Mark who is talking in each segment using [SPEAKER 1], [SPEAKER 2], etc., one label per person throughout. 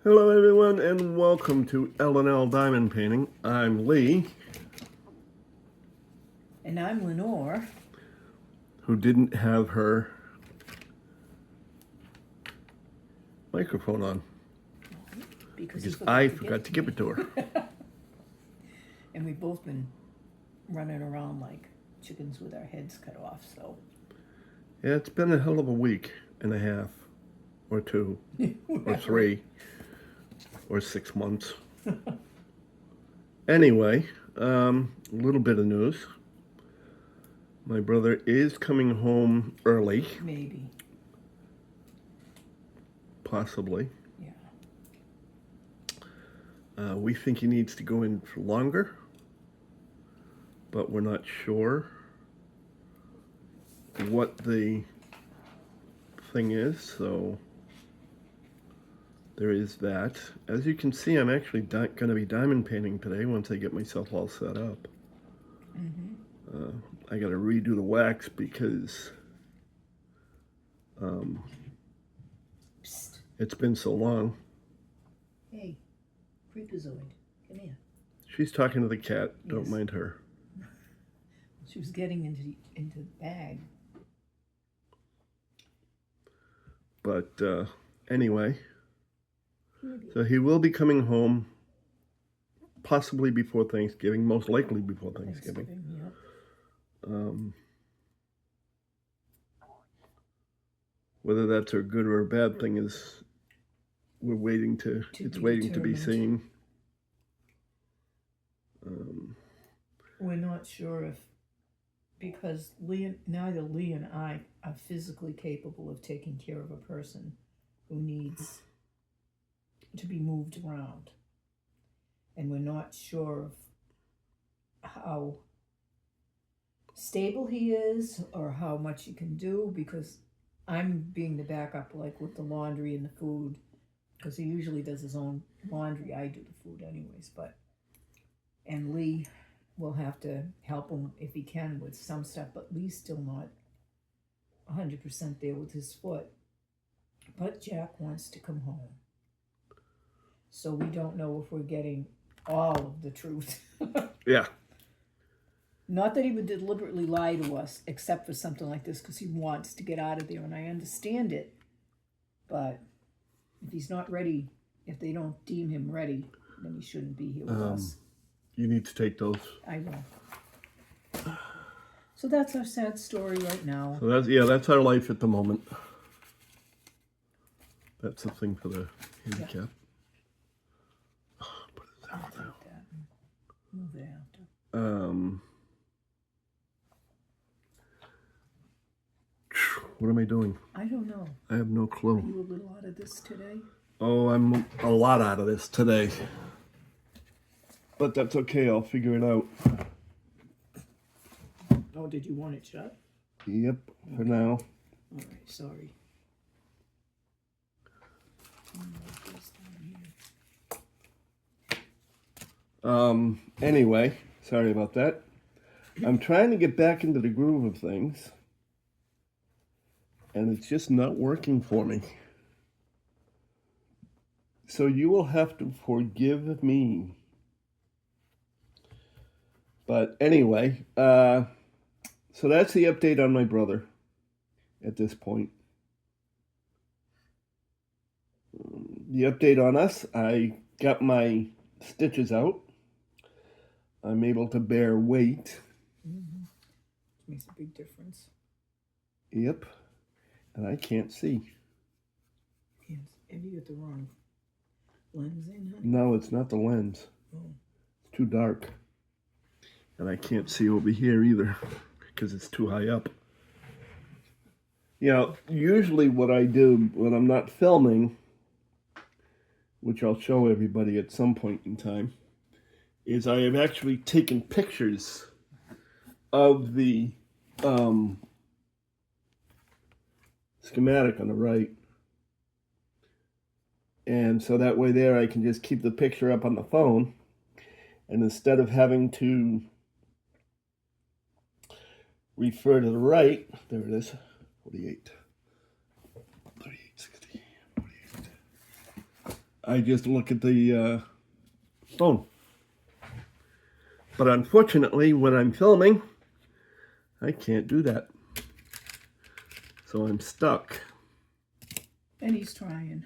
[SPEAKER 1] Hello everyone and welcome to L&L Diamond Painting. I'm Lee.
[SPEAKER 2] And I'm Lenore.
[SPEAKER 1] Who didn't have her microphone on. Because I forgot to give it to her.
[SPEAKER 2] And we've both been running around like chickens with our heads cut off, so.
[SPEAKER 1] Yeah, it's been a hell of a week and a half, or two, or three, or 6 months. Anyway, a little bit of news. My brother is coming home early.
[SPEAKER 2] Maybe.
[SPEAKER 1] Possibly.
[SPEAKER 2] Yeah.
[SPEAKER 1] We think he needs to go in for longer, but we're not sure what the thing is, so there is that. As you can see, I'm actually going to be diamond painting today once I get myself all set up. I got to redo the wax because it's been so long.
[SPEAKER 2] Hey, Freakazoid, come here.
[SPEAKER 1] She's talking to the cat.
[SPEAKER 2] Yes.
[SPEAKER 1] Don't mind her.
[SPEAKER 2] She was getting into the bag.
[SPEAKER 1] But anyway, so he will be coming home possibly before Thanksgiving, most likely before Thanksgiving.
[SPEAKER 2] Yeah.
[SPEAKER 1] Whether that's a good or a bad thing is it's waiting to be seen.
[SPEAKER 2] We're not sure if, because neither Lee and I are physically capable of taking care of a person who needs to be moved around. And we're not sure of how stable he is or how much he can do, because I'm being the backup, like with the laundry and the food, because he usually does his own laundry. I do the food anyways, and Lee will have to help him if he can with some stuff, but Lee's still not 100% there with his foot. But Jack wants to come home. So we don't know if we're getting all of the truth.
[SPEAKER 1] Yeah.
[SPEAKER 2] Not that he would deliberately lie to us, except for something like this, because he wants to get out of there, and I understand it. But if he's not ready, if they don't deem him ready, then he shouldn't be here with us.
[SPEAKER 1] You need to take those.
[SPEAKER 2] I will. So that's our sad story right now.
[SPEAKER 1] So that's our life at the moment. That's the thing for the handicap.
[SPEAKER 2] Yeah.
[SPEAKER 1] What is that now?
[SPEAKER 2] Move it after.
[SPEAKER 1] What am I doing?
[SPEAKER 2] I don't know.
[SPEAKER 1] I have no clue.
[SPEAKER 2] Are you a little out of this today?
[SPEAKER 1] Oh, I'm a lot out of this today. But that's okay, I'll figure it out.
[SPEAKER 2] Oh, did you want it shut?
[SPEAKER 1] Yep, for now.
[SPEAKER 2] All right, sorry.
[SPEAKER 1] Anyway, sorry about that. I'm trying to get back into the groove of things, and it's just not working for me. So you will have to forgive me. But anyway, so that's the update on my brother at this point. The update on us, I got my stitches out. I'm able to bear weight.
[SPEAKER 2] Makes a big difference.
[SPEAKER 1] Yep. And I can't see.
[SPEAKER 2] Have you got the wrong lens in, honey?
[SPEAKER 1] No, it's not the lens.
[SPEAKER 2] Oh.
[SPEAKER 1] It's too dark. And I can't see over here either because it's too high up. You know, usually what I do when I'm not filming, which I'll show everybody at some point in time, is I have actually taken pictures of the schematic on the right. And so that way there I can just keep the picture up on the phone, and instead of having to refer to the right, there it is, 48, 38, 60, 48. I just look at the phone. But unfortunately, when I'm filming, I can't do that. So I'm stuck.
[SPEAKER 2] And he's trying.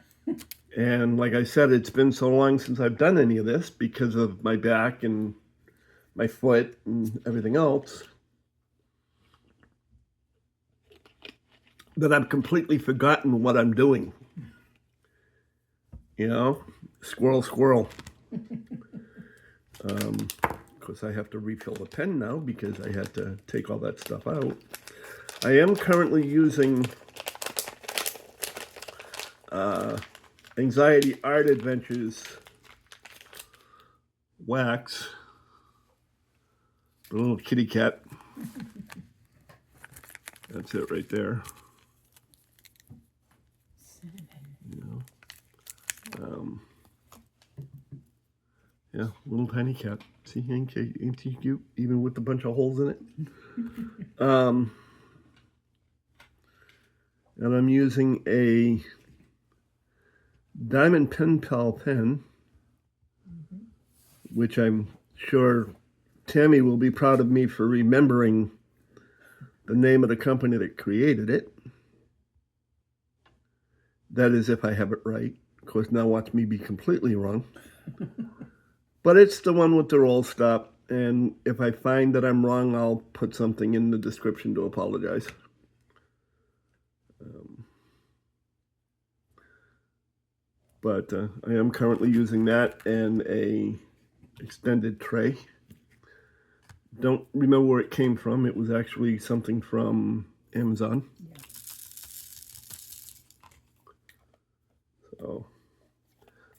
[SPEAKER 1] And like I said, it's been so long since I've done any of this because of my back and my foot and everything else that I've completely forgotten what I'm doing. You know, squirrel, squirrel. Of course, I have to refill the pen now because I had to take all that stuff out. I am currently using Anxiety Art Adventures wax. A little kitty cat. That's it right there. You know, yeah, little tiny cat. See, ain't he cute? Even with a bunch of holes in it. And I'm using a Diamond Pen Pal pen, which I'm sure Tammy will be proud of me for remembering the name of the company that created it. That is, if I have it right. Of course, now watch me be completely wrong. But it's the one with the roll stop, and if I find that I'm wrong, I'll put something in the description to apologize. But I am currently using that and a extended tray. Don't remember where it came from. It was actually something from Amazon.
[SPEAKER 2] Yeah.
[SPEAKER 1] So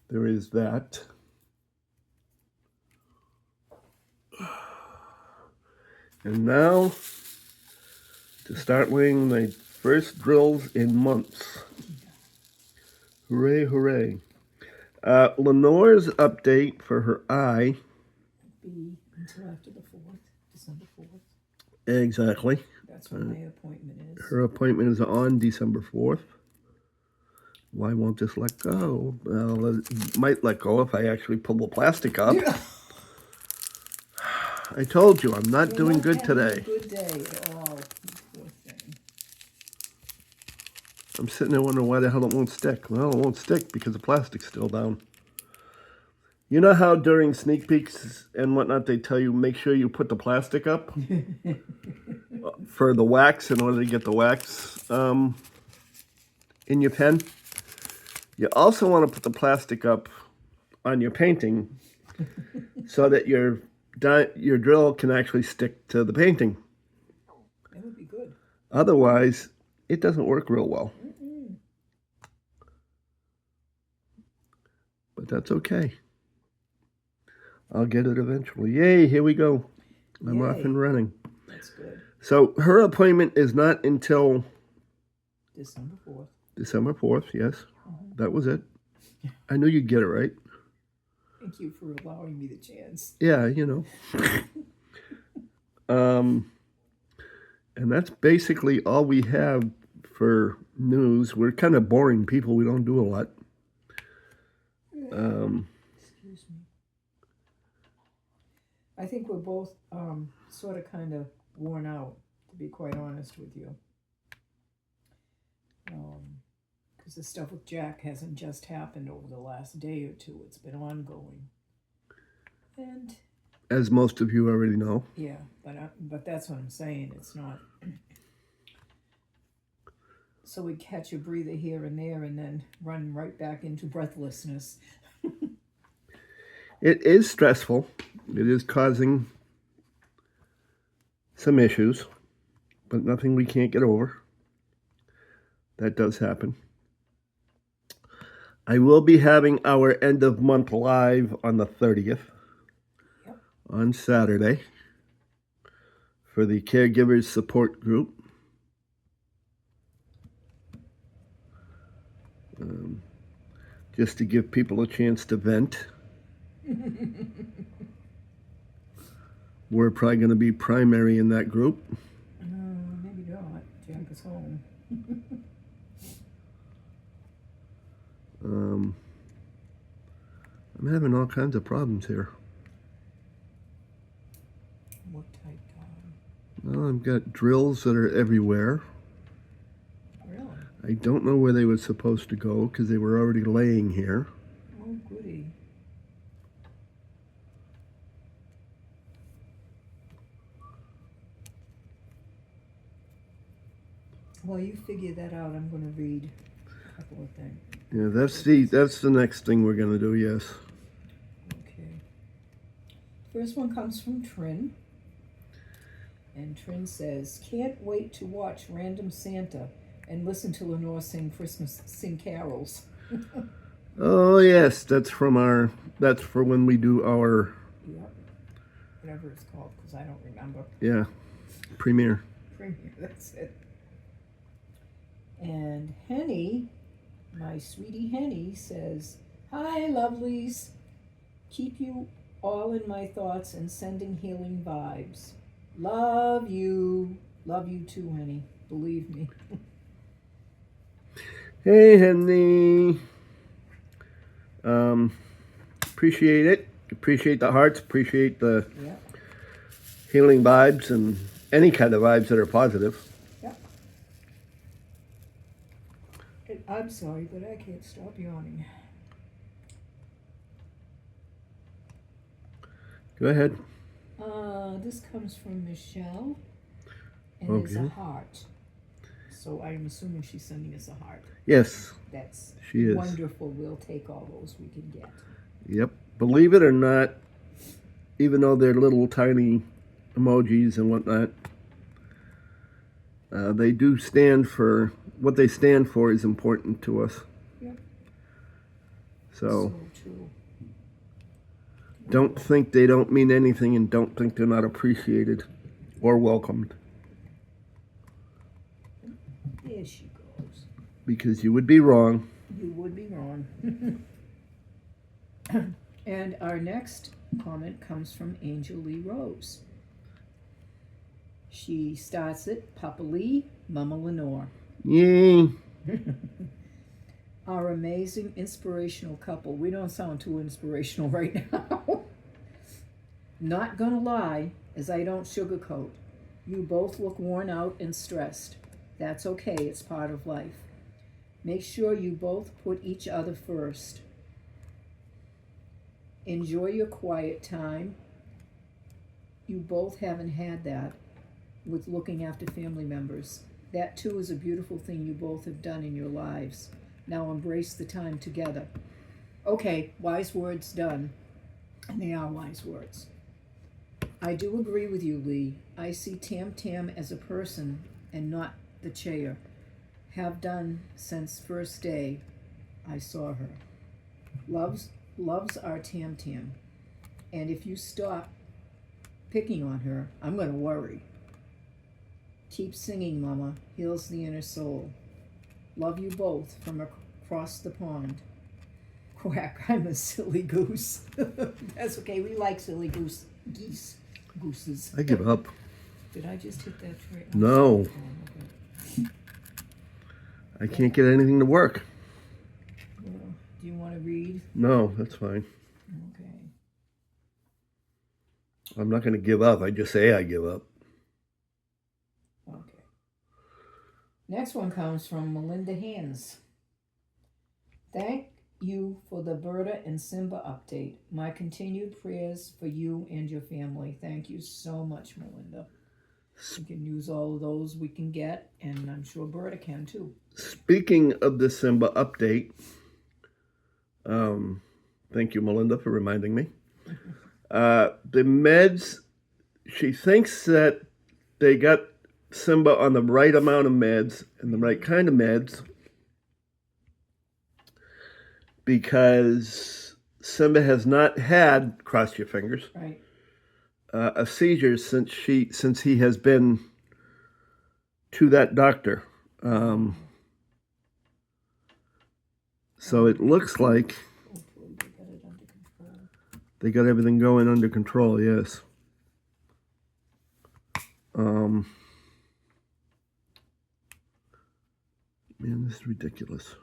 [SPEAKER 1] there is that. And now to start weighing my first drills in months. Hooray, hooray. Lenore's update for her eye.
[SPEAKER 2] Be until after the 4th, December 4th.
[SPEAKER 1] Exactly.
[SPEAKER 2] That's when my appointment is.
[SPEAKER 1] Her appointment is on December 4th. Why won't this let go? Well, it might let go if I actually pull the plastic up. I told you, I'm not doing good today.
[SPEAKER 2] A good day at all. Poor thing.
[SPEAKER 1] I'm sitting there wondering why the hell it won't stick. Well, it won't stick because the plastic's still down. You know how during sneak peeks and whatnot they tell you make sure you put the plastic up for the wax in order to get the wax in your pen? You also want to put the plastic up on your painting so that your drill can actually stick to the painting.
[SPEAKER 2] That would be good.
[SPEAKER 1] Otherwise, it doesn't work real well. But that's okay. I'll get it eventually. Yay, here we go. I'm off and running.
[SPEAKER 2] That's good.
[SPEAKER 1] So her appointment is not until
[SPEAKER 2] December 4th.
[SPEAKER 1] December 4th, yes. That was it. I knew you'd get it right.
[SPEAKER 2] Thank you for allowing me the chance.
[SPEAKER 1] Yeah, you know. And that's basically all we have for news. We're kind of boring people. We don't do a lot.
[SPEAKER 2] Excuse me. I think we're both sort of kind of worn out, to be quite honest with you. Because the stuff with Jack hasn't just happened over the last day or two. It's been ongoing. And
[SPEAKER 1] as most of you already know.
[SPEAKER 2] yeah, but that's what I'm saying. It's not. So we catch a breather here and there and then run right back into breathlessness.
[SPEAKER 1] It is stressful. It is causing some issues, but nothing we can't get over. That does happen. I will be having our end of month live on the 30th. On Saturday for the Caregivers Support Group. Just to give people a chance to vent. We're probably going to be primary in that group.
[SPEAKER 2] Maybe not. Jack is home.
[SPEAKER 1] I'm having all kinds of problems here.
[SPEAKER 2] What type time?
[SPEAKER 1] Well, I've got drills that are everywhere.
[SPEAKER 2] Really?
[SPEAKER 1] I don't know where they were supposed to go because they were already laying here.
[SPEAKER 2] Oh, goody. While you figure that out, I'm going to read a couple of things.
[SPEAKER 1] Yeah, that's the next thing we're gonna do. Yes.
[SPEAKER 2] Okay. First one comes from Trin. And Trin says, "Can't wait to watch Random Santa and listen to Lenore sing carols."
[SPEAKER 1] Oh yes, that's for when we do our
[SPEAKER 2] Yep. Whatever it's called, because I don't remember.
[SPEAKER 1] premiere.
[SPEAKER 2] Premiere, that's it. And Henny, my sweetie Henny, says, "Hi, lovelies. Keep you all in my thoughts and sending healing vibes. Love you. Love you too, Henny. Believe me."
[SPEAKER 1] Hey, Henry. Appreciate it. Appreciate the hearts. Appreciate the
[SPEAKER 2] Yep.
[SPEAKER 1] healing vibes and any kind of vibes that are positive.
[SPEAKER 2] Yep. And I'm sorry, but I can't stop yawning.
[SPEAKER 1] Go ahead.
[SPEAKER 2] This comes from Michelle, and it's a
[SPEAKER 1] Okay.
[SPEAKER 2] heart. So I'm assuming she's sending us a heart.
[SPEAKER 1] Yes,
[SPEAKER 2] That's
[SPEAKER 1] she is.
[SPEAKER 2] wonderful. We'll take all those we can get.
[SPEAKER 1] Yep. Believe it or not, even though they're little tiny emojis and whatnot, they do stand for what they stand for is important to us.
[SPEAKER 2] Yep.
[SPEAKER 1] So
[SPEAKER 2] true.
[SPEAKER 1] don't think they don't mean anything and don't think they're not appreciated or welcomed.
[SPEAKER 2] There she goes.
[SPEAKER 1] Because you would be wrong.
[SPEAKER 2] You would be wrong. And our next comment comes from Angel Lee Rose. She starts it, "Papa Lee, Mama Lenore.
[SPEAKER 1] Yay.
[SPEAKER 2] Our amazing, inspirational couple." We don't sound too inspirational right now. "Not gonna lie, as I don't sugarcoat. You both look worn out and stressed. That's okay, it's part of life. Make sure you both put each other first. Enjoy your quiet time. You both haven't had that with looking after family members. That too is a beautiful thing you both have done in your lives. Now embrace the time together." Okay, wise words done. And they are wise words. "I do agree with you, Lee. I see Tam Tam as a person and not the chair. Have done since first day I saw her. Loves our Tam Tam. And if you stop picking on her, I'm going to worry. Keep singing, Mama. Heals the inner soul. Love you both from across the pond. Quack, I'm a silly goose." That's okay. We like silly gooses.
[SPEAKER 1] I give up.
[SPEAKER 2] Did I just hit that tree?
[SPEAKER 1] No.
[SPEAKER 2] Okay.
[SPEAKER 1] I can't get anything to work.
[SPEAKER 2] Well, do you want to read?
[SPEAKER 1] No, that's fine.
[SPEAKER 2] Okay.
[SPEAKER 1] I'm not going to give up. I just say I give up.
[SPEAKER 2] Okay. Next one comes from Melinda Hands. "Thank you for the Berta and Simba update. My continued prayers for you and your family." Thank you so much, Melinda. We can use all of those we can get, and I'm sure Berta can too.
[SPEAKER 1] Speaking of the Simba update, thank you, Melinda, for reminding me. The meds, she thinks that they got Simba on the right amount of meds and the right kind of meds because Simba has not had, cross your fingers,
[SPEAKER 2] Right.
[SPEAKER 1] A seizure since he has been to that doctor. So it looks like
[SPEAKER 2] Hopefully they got it under control.
[SPEAKER 1] they got everything going under control, yes. Man, this is ridiculous.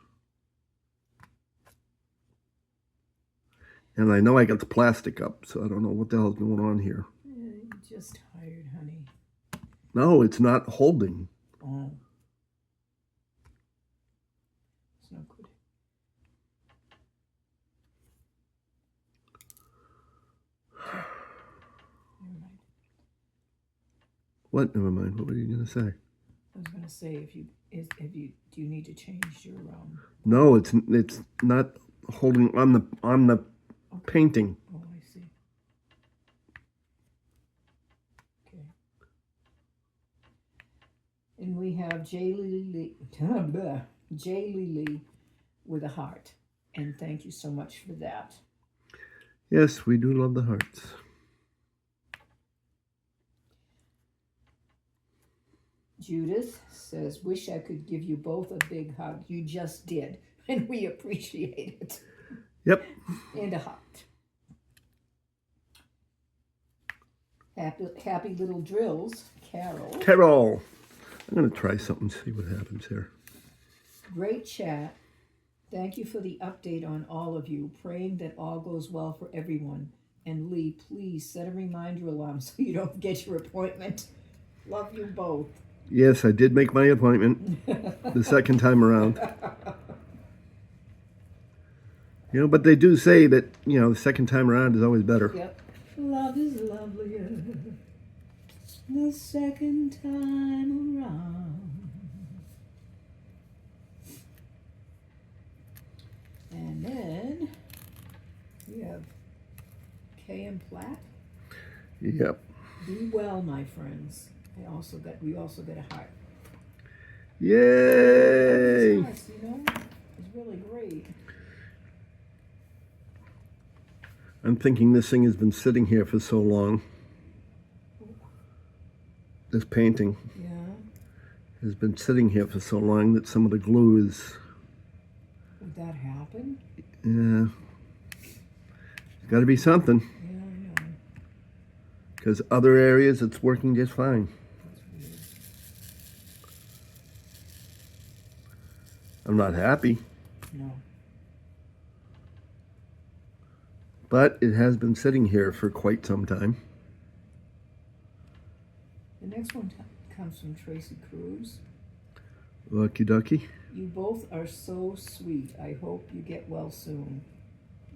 [SPEAKER 1] And I know I got the plastic up, so I don't know what the hell's going on here.
[SPEAKER 2] You're just tired, honey.
[SPEAKER 1] No, it's not holding.
[SPEAKER 2] Oh. It's not good. Never mind.
[SPEAKER 1] What? Never mind. What were you going to say?
[SPEAKER 2] I was going to say, do you need to change your
[SPEAKER 1] No, it's not holding on the painting.
[SPEAKER 2] Oh, I see. Okay. And we have J. Lily with a heart. And thank you so much for that.
[SPEAKER 1] Yes, we do love the hearts.
[SPEAKER 2] Judith says, wish I could give you both a big hug. You just did. And we appreciate it.
[SPEAKER 1] Yep.
[SPEAKER 2] And a heart. Happy little drills, Carol.
[SPEAKER 1] Carol. I'm going to try something, see what happens here.
[SPEAKER 2] Great chat. Thank you for the update on all of you. Praying that all goes well for everyone. And Lee, please set a reminder alarm so you don't forget your appointment. Love you both.
[SPEAKER 1] Yes, I did make my appointment the second time around. You know, but they do say that, you know, the second time around is always better.
[SPEAKER 2] Yep. Love is lovelier the second time around. And then we have Kay and Platt.
[SPEAKER 1] Yep.
[SPEAKER 2] Be well, my friends. We also got a heart.
[SPEAKER 1] Yay!
[SPEAKER 2] It's nice, you know? It's really great.
[SPEAKER 1] I'm thinking this thing has been sitting here for so long. This painting has been sitting here for so long that some of the glue is...
[SPEAKER 2] Would that happen?
[SPEAKER 1] Yeah. It's got to be something.
[SPEAKER 2] Yeah, I know.
[SPEAKER 1] Because other areas it's working just fine.
[SPEAKER 2] That's weird.
[SPEAKER 1] I'm not happy.
[SPEAKER 2] No.
[SPEAKER 1] But it has been sitting here for quite some time.
[SPEAKER 2] The next one comes from Tracy Cruz.
[SPEAKER 1] Lucky ducky.
[SPEAKER 2] You both are so sweet. I hope you get well soon.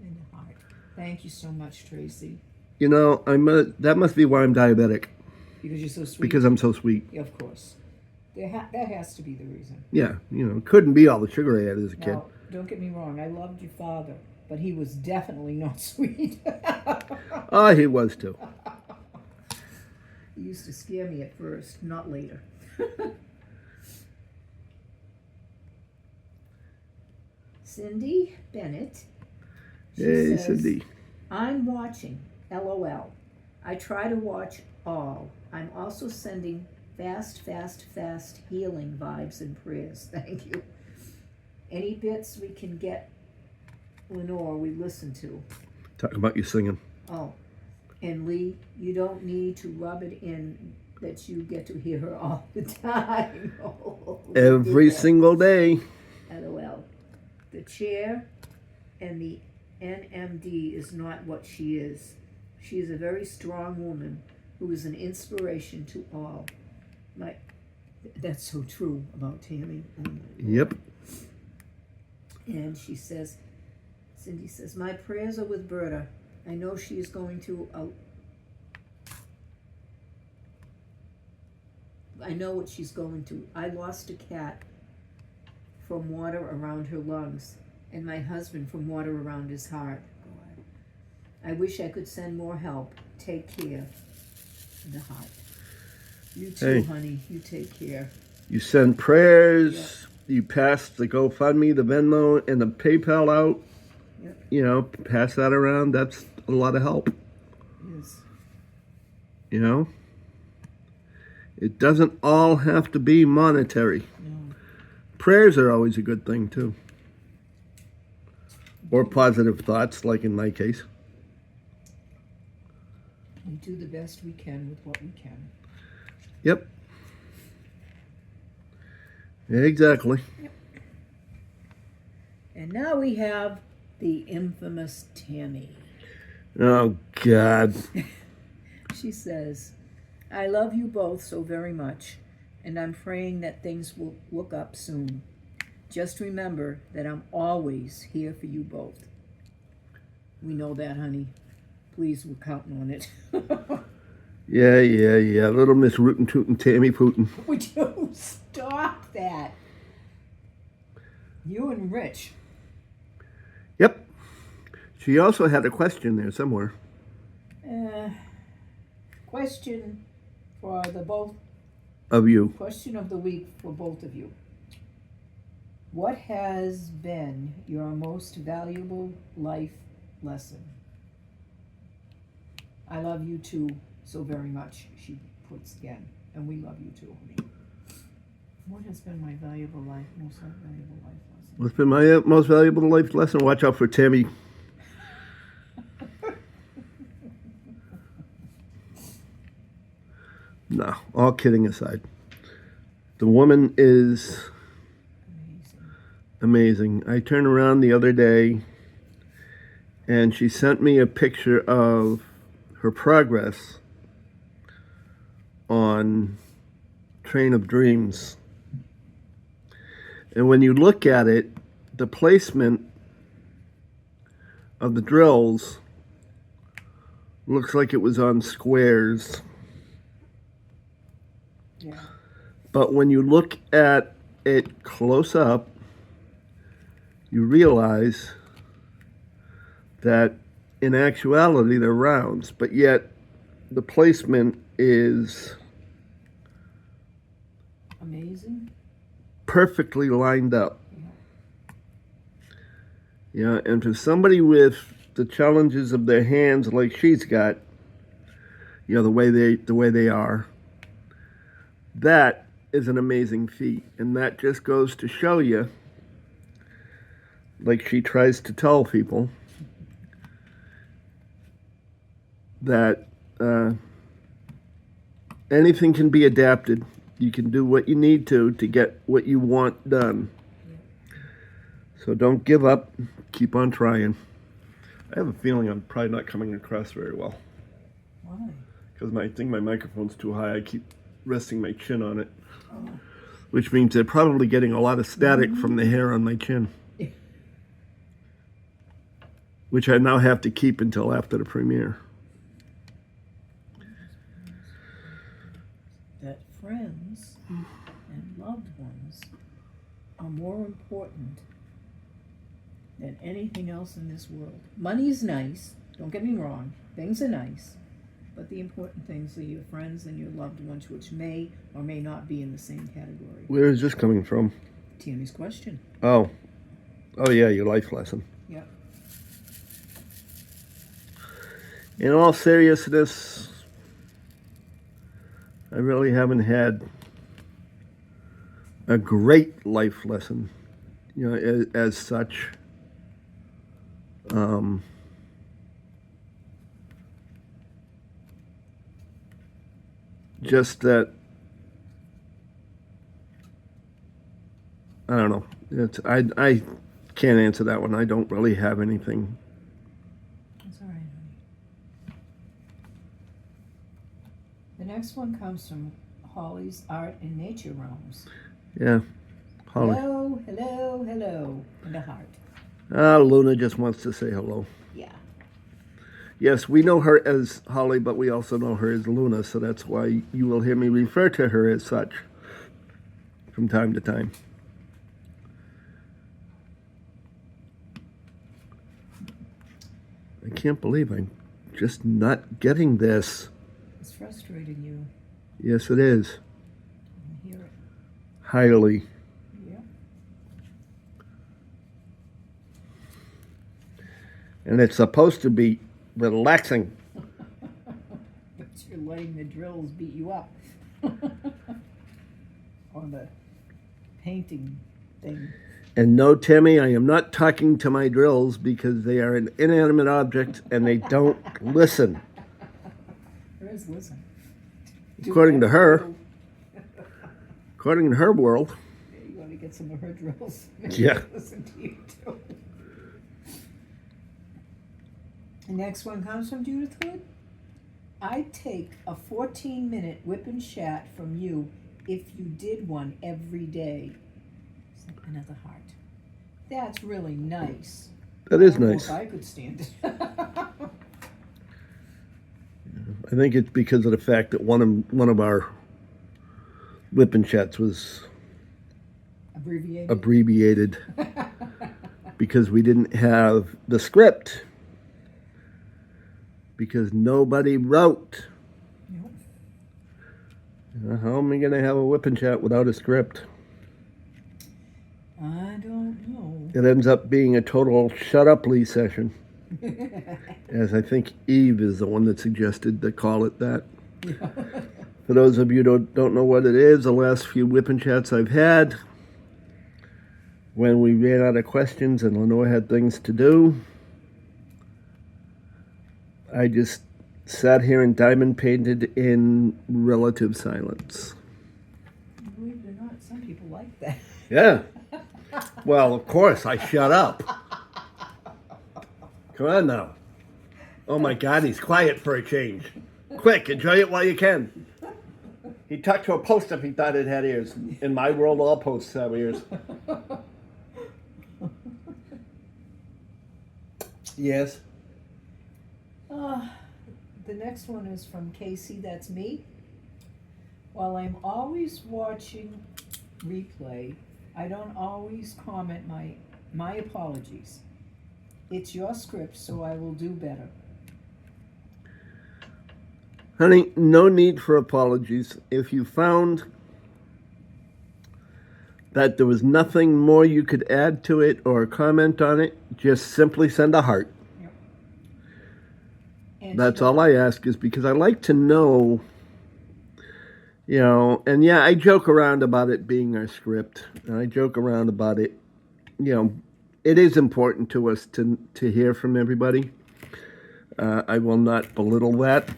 [SPEAKER 2] In the heart. Thank you so much, Tracy.
[SPEAKER 1] You know, that must be why I'm diabetic.
[SPEAKER 2] Because you're so sweet?
[SPEAKER 1] Because I'm so sweet.
[SPEAKER 2] Yeah, of course. That has to be the reason.
[SPEAKER 1] Yeah, you know, couldn't be all the sugar I had as a kid.
[SPEAKER 2] Now, don't get me wrong. I loved your father. But he was definitely not sweet.
[SPEAKER 1] Oh, he was too.
[SPEAKER 2] He used to scare me at first, not later. Cindy Bennett.
[SPEAKER 1] Hey,
[SPEAKER 2] says,
[SPEAKER 1] Cindy.
[SPEAKER 2] I'm watching, LOL. I try to watch all. I'm also sending fast healing vibes and prayers. Thank you. Any bits we can get, Lenore, we listen to.
[SPEAKER 1] Talking about you singing.
[SPEAKER 2] Oh, and Lee, you don't need to rub it in that you get to hear her all the time. Oh,
[SPEAKER 1] Every single day.
[SPEAKER 2] LOL. The chair and the NMD is not what she is. She is a very strong woman who is an inspiration to all. That's so true about Tammy.
[SPEAKER 1] Yep.
[SPEAKER 2] And she says, Cindy says, my prayers are with Berta. I know she is going to, I know what she's going to. I lost a cat from water around her lungs, and my husband from water around his heart. I wish I could send more help. Take care. In the heart. You too, honey. You take care.
[SPEAKER 1] You send prayers. Yep. You pass the GoFundMe, the Venmo, and the PayPal out.
[SPEAKER 2] Yep.
[SPEAKER 1] You know, pass that around. That's a lot of help.
[SPEAKER 2] Yes.
[SPEAKER 1] You know? It doesn't all have to be monetary.
[SPEAKER 2] No.
[SPEAKER 1] Prayers are always a good thing, too. Or positive thoughts, like in my case.
[SPEAKER 2] We do the best we can with what we can.
[SPEAKER 1] Yep. Exactly.
[SPEAKER 2] Yep. And now we have the infamous Tammy.
[SPEAKER 1] Oh, God.
[SPEAKER 2] She says, I love you both so very much, and I'm praying that things will look up soon. Just remember that I'm always here for you both. We know that, honey. Please, we're counting on it.
[SPEAKER 1] Yeah. Little Miss Rootin' Tootin' Tammy Pootin'.
[SPEAKER 2] Would you stop that? You and Rich.
[SPEAKER 1] Yep. She also had a question there somewhere.
[SPEAKER 2] Question for the both.
[SPEAKER 1] Of you.
[SPEAKER 2] Question of the week for both of you. What has been your most valuable life lesson? I love you too so very much, she puts again. And we love you too, honey. What has been my most valuable life lesson?
[SPEAKER 1] What's been my most valuable life lesson? Watch out for Tammy. No, all kidding aside. The woman is amazing. I turned around the other day and she sent me a picture of her progress on Train of Dreams. And when you look at it, the placement of the drills looks like it was on squares.
[SPEAKER 2] Yeah.
[SPEAKER 1] But when you look at it close up, you realize that in actuality they're rounds, but yet the placement is
[SPEAKER 2] amazing,
[SPEAKER 1] perfectly lined up. Yeah, and for somebody with the challenges of their hands like she's got, you know, the way they are, that is an amazing feat. And that just goes to show you, like she tries to tell people, that anything can be adapted. You can do what you need to get what you want done. So don't give up. Keep on trying. I have a feeling I'm probably not coming across very well.
[SPEAKER 2] Why?
[SPEAKER 1] Because I think my microphone's too high. I keep resting my chin on it. Oh. Which means they're probably getting a lot of static from the hair on my chin. Which I now have to keep until after the premiere.
[SPEAKER 2] That friends and loved ones are more important than anything else in this world. Money is nice, don't get me wrong, things are nice, but the important things are your friends and your loved ones, which may or may not be in the same category.
[SPEAKER 1] Where is this coming from?
[SPEAKER 2] Tammy's question.
[SPEAKER 1] Oh yeah, your life lesson.
[SPEAKER 2] Yep.
[SPEAKER 1] In all seriousness, I really haven't had a great life lesson, you know, as such. Just that, I don't know. I can't answer that one. I don't really have anything.
[SPEAKER 2] That's all right, honey. The next one comes from Holly's Art and Nature Realms.
[SPEAKER 1] Yeah, Holly.
[SPEAKER 2] Hello, and a heart.
[SPEAKER 1] Luna just wants to say hello.
[SPEAKER 2] Yeah.
[SPEAKER 1] Yes, we know her as Holly, but we also know her as Luna, so that's why you will hear me refer to her as such from time to time. I can't believe I'm just not getting this.
[SPEAKER 2] It's frustrating you.
[SPEAKER 1] Yes, it is.
[SPEAKER 2] I hear it.
[SPEAKER 1] Highly.
[SPEAKER 2] Yeah.
[SPEAKER 1] And it's supposed to be relaxing.
[SPEAKER 2] But you're letting the drills beat you up. On the painting thing.
[SPEAKER 1] And no, Tammy, I am not talking to my drills because they are an inanimate object and they don't listen.
[SPEAKER 2] There is listen.
[SPEAKER 1] According to her. According to her world.
[SPEAKER 2] Yeah, you want to get some of her drills.
[SPEAKER 1] Yeah.
[SPEAKER 2] Listen to you too. The next one comes from Judith Hood. I'd take a 14-minute Whip and Chat from you if you did one every day. Another heart. That's really nice.
[SPEAKER 1] That is
[SPEAKER 2] I don't know
[SPEAKER 1] nice.
[SPEAKER 2] if I could stand it.
[SPEAKER 1] I think it's because of the fact that one of our Whip and Chats was abbreviated because we didn't have the script. Because nobody wrote.
[SPEAKER 2] Nope.
[SPEAKER 1] How am I going to have a Whip and Chat without a script?
[SPEAKER 2] I don't know.
[SPEAKER 1] It ends up being a total shut up Lee session. As I think Eve is the one that suggested to call it that.
[SPEAKER 2] Yeah.
[SPEAKER 1] For those of you who don't know what it is, the last few Whip and Chats I've had, when we ran out of questions and Lenore had things to do, I just sat here and diamond painted in relative silence.
[SPEAKER 2] Believe it or not, some people like that.
[SPEAKER 1] Yeah. Well, of course, I shut up. Come on now. Oh my God, he's quiet for a change. Quick, enjoy it while you can. He talked to a post if he thought it had ears. In my world, all posts have ears. Yes.
[SPEAKER 2] The next one is from Casey, that's me. While I'm always watching replay, I don't always comment my apologies. It's your script, so I will do better.
[SPEAKER 1] Honey, no need for apologies. If you found that there was nothing more you could add to it or comment on it, just simply send a heart.
[SPEAKER 2] And
[SPEAKER 1] that's all I ask, is because I like to know, and yeah, I joke around about it being our script, and I joke around about it, it is important to us to hear from everybody. I will not belittle that,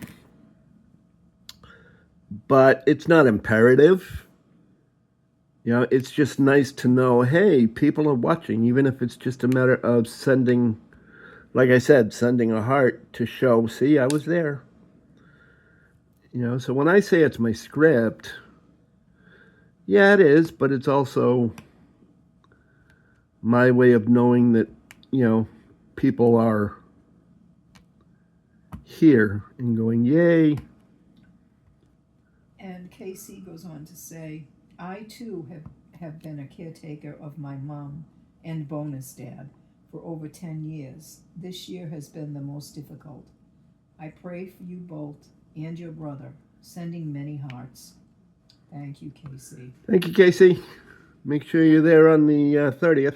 [SPEAKER 1] but it's not imperative. It's just nice to know, hey, people are watching, even if it's just a matter of sending, like I said, sending a heart to show, see, I was there. So when I say it's my script, yeah, it is, but it's also my way of knowing that, people are here and going, yay.
[SPEAKER 2] And Casey goes on to say, I too have been a caretaker of my mom and bonus dad for over 10 years. This year has been the most difficult. I pray for you both and your brother, sending many hearts. Thank you, Casey.
[SPEAKER 1] Thank you, Casey. Make sure you're there on the 30th.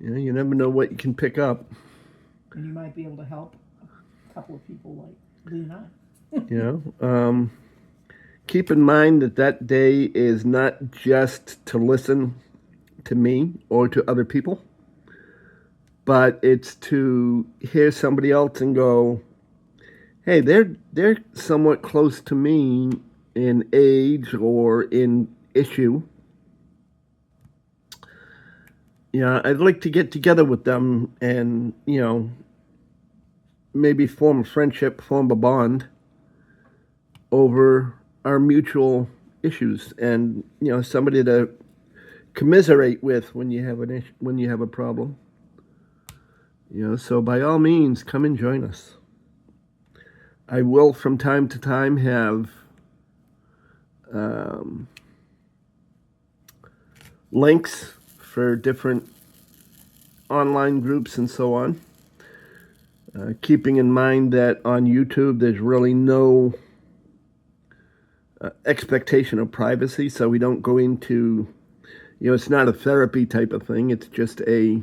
[SPEAKER 1] You never know what you can pick up.
[SPEAKER 2] And you might be able to help a couple of people like Lee and I.
[SPEAKER 1] Keep in mind that day is not just to listen to me or to other people, but it's to hear somebody else and go, hey, they're somewhat close to me in age or in issue. I'd like to get together with them and, maybe form a friendship, form a bond over our mutual issues, and, somebody to commiserate with when you have when you have a problem. So by all means, come and join us. I will from time to time have links for different online groups and so on. Keeping in mind that on YouTube there's really no expectation of privacy, so we don't go into, it's not a therapy type of thing. It's just a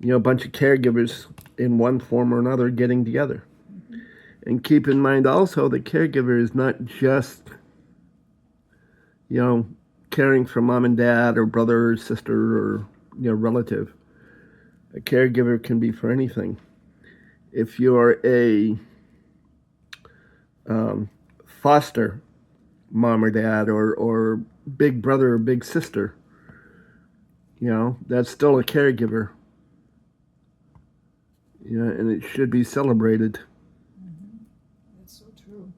[SPEAKER 1] bunch of caregivers in one form or another getting together. Mm-hmm. And keep in mind also the caregiver is not just, caring for mom and dad or brother or sister or, relative. A caregiver can be for anything. If you're a foster mom or dad or big brother or big sister, that's still a caregiver. Yeah, and it should be celebrated.
[SPEAKER 2] That's so true.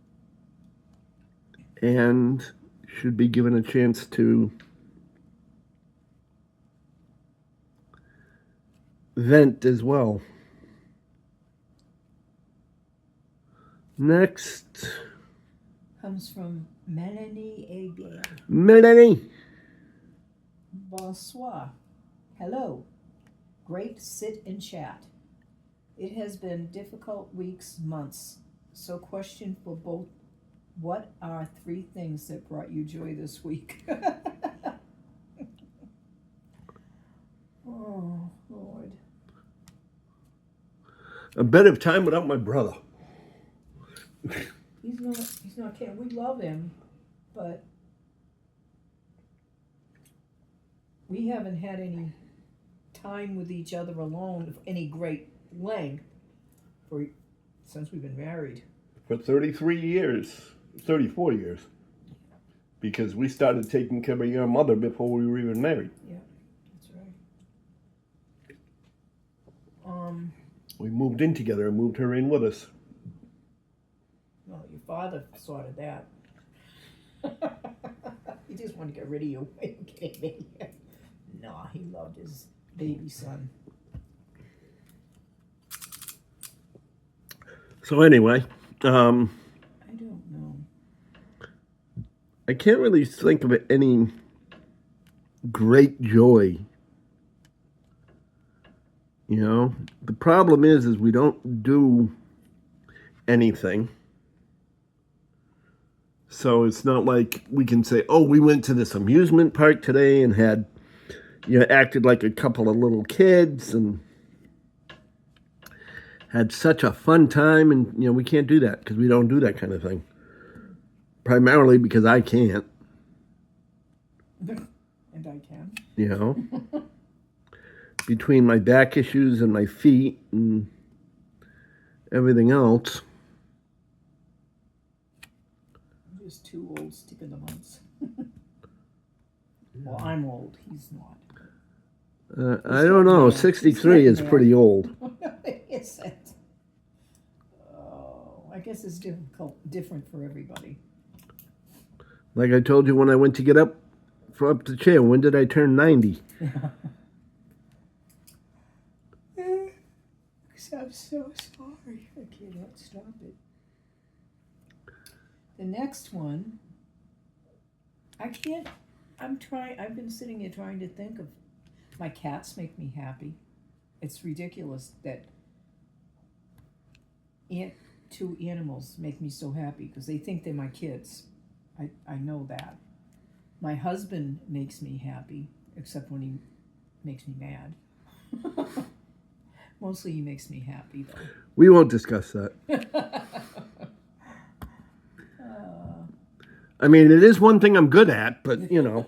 [SPEAKER 1] And should be given a chance to vent as well. Next,
[SPEAKER 2] Comes from Melanie Aguirre.
[SPEAKER 1] Melanie.
[SPEAKER 2] Bonsoir. Hello. Great sit and chat. It has been difficult weeks, months. So question for both. What are 3 things that brought you joy this week? Oh, Lord.
[SPEAKER 1] A bit of time without my brother.
[SPEAKER 2] He's not kidding. We love him, but we haven't had any time with each other alone of any great length since we've been married.
[SPEAKER 1] For 33 years, 34 years. Because we started taking care of your mother before we were even married.
[SPEAKER 2] Yeah, that's right.
[SPEAKER 1] We moved in together and moved her in with us.
[SPEAKER 2] Well, your father sorted that. He just wanted to get rid of you. Are you kidding me? No, he loved his baby son.
[SPEAKER 1] So anyway,
[SPEAKER 2] I don't know.
[SPEAKER 1] I can't really think of any great joy. You know, the problem is we don't do anything. So it's not like we can say, oh, we went to this amusement park today and had, acted like a couple of little kids and had such a fun time. And, we can't do that because we don't do that kind of thing. Primarily because I can't.
[SPEAKER 2] And I can.
[SPEAKER 1] Between my back issues and my feet and everything else.
[SPEAKER 2] I'm just too old sticking the months. Well, I'm old. He's not.
[SPEAKER 1] I don't know. 63 is pretty old.
[SPEAKER 2] Is it? Oh, I guess it's different for everybody.
[SPEAKER 1] Like I told you when I went to get up the chair, when did I turn 90?
[SPEAKER 2] I'm so sorry. I cannot stop it. The next one, I've been sitting here trying to think of, my cats make me happy. It's ridiculous that 2 animals make me so happy because they think they're my kids. I know that. My husband makes me happy, except when he makes me mad. Mostly he makes me happy, though.
[SPEAKER 1] We won't discuss that. I mean, it is one thing I'm good at, but,
[SPEAKER 2] And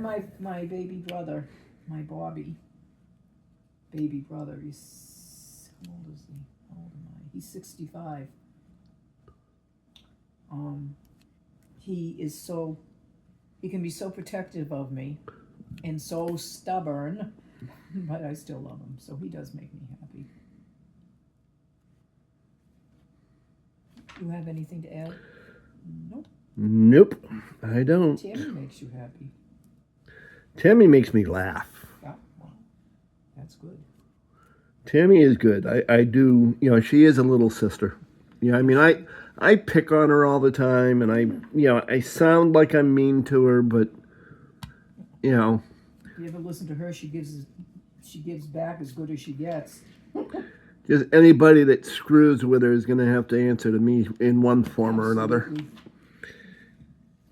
[SPEAKER 2] my baby brother, my Bobby, baby brother, he's, how old is he? How old am I? He's 65. He can be so protective of me and so stubborn, but I still love him, so he does make me happy. You have anything to add? Nope.
[SPEAKER 1] Nope, I don't.
[SPEAKER 2] Tammy makes you happy.
[SPEAKER 1] Tammy makes me laugh.
[SPEAKER 2] Yeah, well, that's good.
[SPEAKER 1] Tammy is good. I do, she is a little sister. I mean, I pick on her all the time, and I sound like I'm mean to her, but,
[SPEAKER 2] If you ever listen to her, she gives back as good as she gets.
[SPEAKER 1] just anybody that screws with her is going to have to answer to me in one form or another.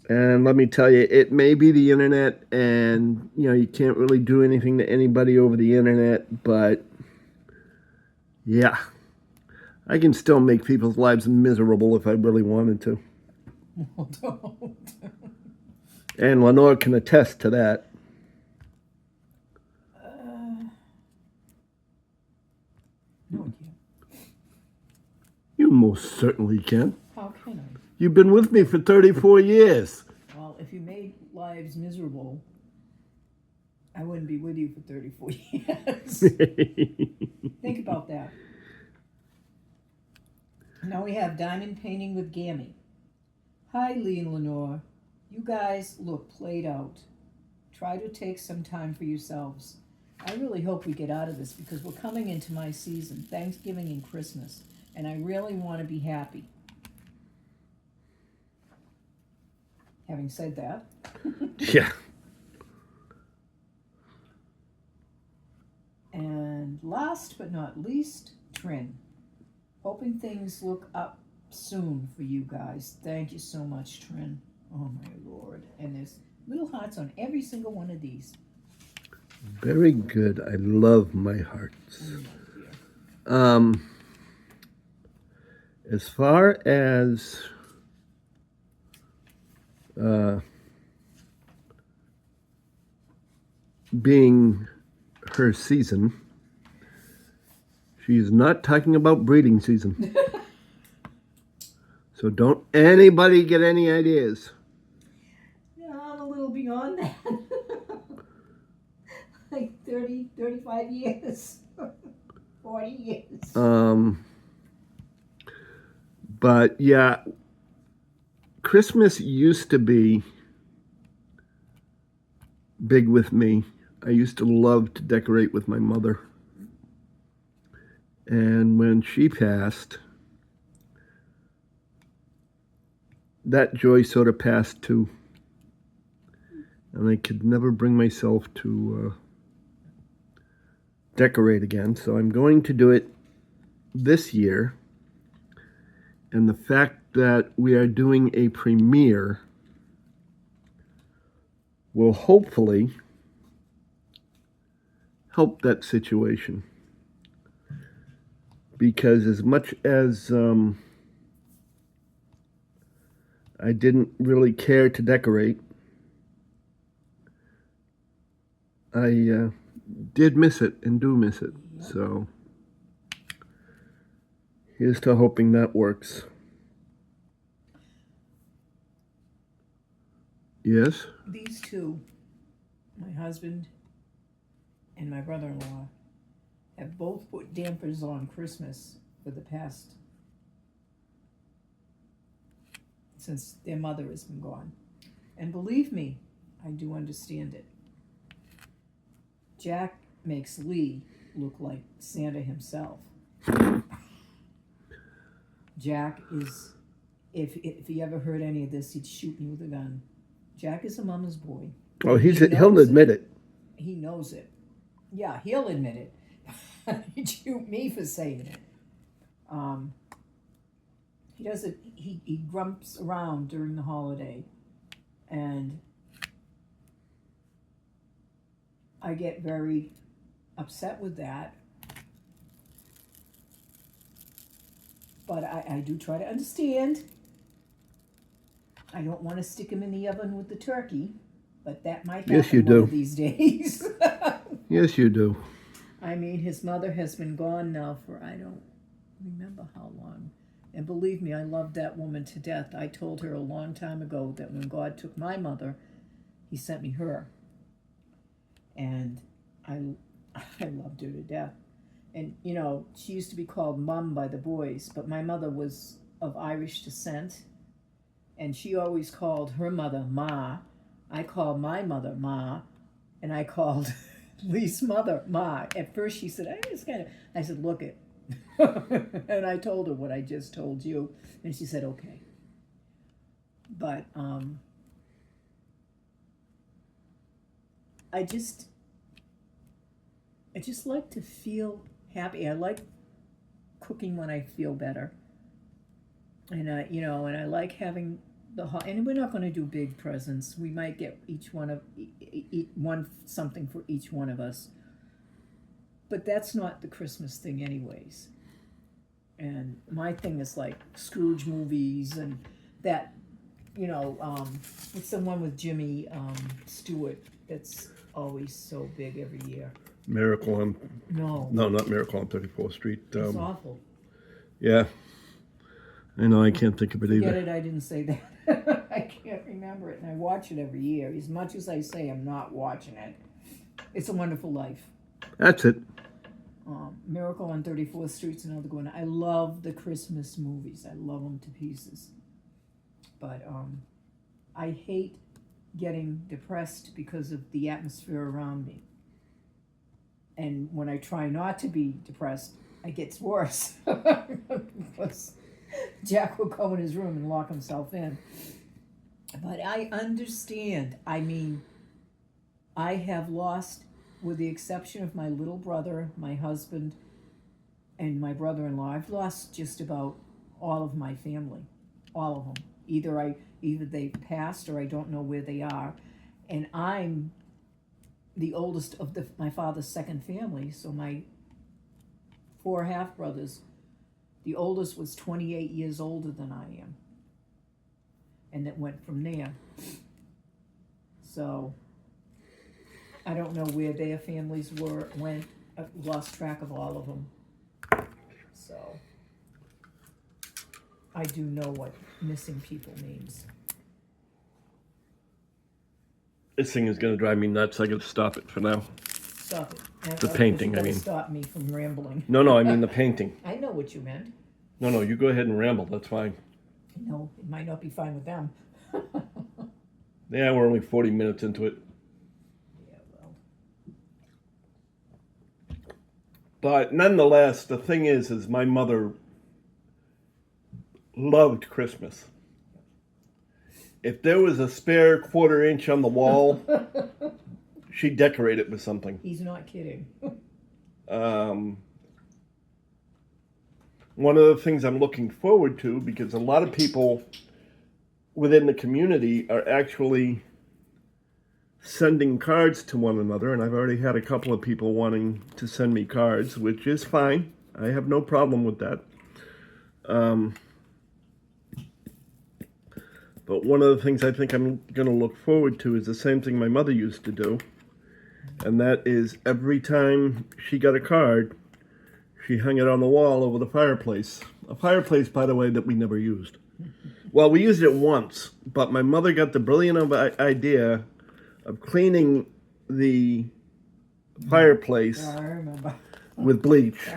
[SPEAKER 1] And let me tell you, it may be the internet, and, you can't really do anything to anybody over the internet, but, yeah. I can still make people's lives miserable if I really wanted to.
[SPEAKER 2] Well, don't.
[SPEAKER 1] And Lenore can attest to that.
[SPEAKER 2] No, I can't.
[SPEAKER 1] You most certainly can.
[SPEAKER 2] How can I?
[SPEAKER 1] You've been with me for 34 years.
[SPEAKER 2] Well, if you made lives miserable, I wouldn't be with you for 34 years. Think about that. Now we have diamond painting with Gammy. Hi, Lee and Lenore. You guys look played out. Try to take some time for yourselves. I really hope we get out of this because we're coming into my season, Thanksgiving and Christmas, and I really want to be happy. Having said that.
[SPEAKER 1] Yeah.
[SPEAKER 2] And last but not least, Trin. Hoping things look up soon for you guys. Thank you so much, Trin. Oh my Lord. And there's little hearts on every single one of these.
[SPEAKER 1] Very good. I love my hearts.
[SPEAKER 2] Oh,
[SPEAKER 1] As far as being her season, she's not talking about breeding season. So don't anybody get any ideas.
[SPEAKER 2] yeah, I'm a little beyond that. Like 30, 35 years. 40 years.
[SPEAKER 1] But yeah, Christmas used to be big with me. I used to love to decorate with my mother. And when she passed, that joy sort of passed too. And I could never bring myself to decorate again. So I'm going to do it this year. And the fact that we are doing a premiere will hopefully help that situation. Because as much as I didn't really care to decorate, I did miss it and do miss it.
[SPEAKER 2] Yep.
[SPEAKER 1] So here's to hoping that works. Yes?
[SPEAKER 2] These two, my husband and my brother-in-law, have both put dampers on Christmas for the past, since their mother has been gone. And believe me, I do understand it. Jack makes Lee look like Santa himself. Jack is, if he ever heard any of this, he'd shoot me with a gun. Jack is a mama's boy.
[SPEAKER 1] Oh,
[SPEAKER 2] He
[SPEAKER 1] he'll
[SPEAKER 2] knows
[SPEAKER 1] admit it.
[SPEAKER 2] He knows it. Yeah, he'll admit it. He'd shoot me for saying it. He does it. He grumps around during the holiday, and I get very upset with that. But I do try to understand. I don't want to stick him in the oven with the turkey, but that might happen
[SPEAKER 1] Yes, you
[SPEAKER 2] one
[SPEAKER 1] do.
[SPEAKER 2] of these days.
[SPEAKER 1] Yes, you do.
[SPEAKER 2] I mean, his mother has been gone now for I don't remember how long. And believe me, I love that woman to death. I told her a long time ago that when God took my mother, he sent me her. And I loved her to death. And, you know, she used to be called Mum by the boys, but my mother was of Irish descent, and she always called her mother Ma. I called my mother Ma, and I called Lee's mother Ma. At first she said, I said, look it. And I told her what I just told you, and she said, okay. But I just like to feel happy. I like cooking when I feel better, and I like having and we're not going to do big presents. We might get each one something for each one of us, but that's not the Christmas thing, anyways. And my thing is like Scrooge movies and that, what's the one with Jimmy Stewart that's always so big every year?
[SPEAKER 1] Miracle on...
[SPEAKER 2] No,
[SPEAKER 1] not Miracle on 34th Street.
[SPEAKER 2] it's awful.
[SPEAKER 1] Yeah. I know, I can't think of it
[SPEAKER 2] Forget
[SPEAKER 1] either.
[SPEAKER 2] it, I didn't say that. I can't remember it, and I watch it every year. As much as I say I'm not watching it, It's a Wonderful Life.
[SPEAKER 1] That's it.
[SPEAKER 2] Miracle on 34th Street's another good one. I love the Christmas movies. I love them to pieces. But I hate getting depressed because of the atmosphere around me. And when I try not to be depressed, it gets worse. Because Jack will go in his room and lock himself in. But I understand. I mean, I have lost, with the exception of my little brother, my husband, and my brother-in-law, I've lost just about all of my family. All of them. Either they passed or I don't know where they are. And I'm the oldest of my father's second family, so my 4 half-brothers, the oldest was 28 years older than I am. And it went from there. So I don't know where their families went. I've lost track of all of them. So I do know what missing people means.
[SPEAKER 1] This thing is going to drive me nuts. I got to stop it for now.
[SPEAKER 2] Stop it.
[SPEAKER 1] The painting, I mean.
[SPEAKER 2] Stop me from rambling.
[SPEAKER 1] No, I mean the painting.
[SPEAKER 2] I know what you meant.
[SPEAKER 1] No, you go ahead and ramble. That's fine.
[SPEAKER 2] No, it might not be fine with them.
[SPEAKER 1] Yeah, we're only 40 minutes into it.
[SPEAKER 2] Yeah, well.
[SPEAKER 1] But nonetheless, the thing is my mother loved Christmas. If there was a spare quarter-inch on the wall, she'd decorate it with something.
[SPEAKER 2] He's not kidding.
[SPEAKER 1] One of the things I'm looking forward to, because a lot of people within the community are actually sending cards to one another, and I've already had a couple of people wanting to send me cards, which is fine. I have no problem with that. But one of the things I think I'm going to look forward to is the same thing my mother used to do, and that is every time she got a card, she hung it on the wall over the fireplace. A fireplace, by the way, that we never used. Well, we used it once, but my mother got the brilliant idea of cleaning the fireplace
[SPEAKER 2] I remember.
[SPEAKER 1] with bleach,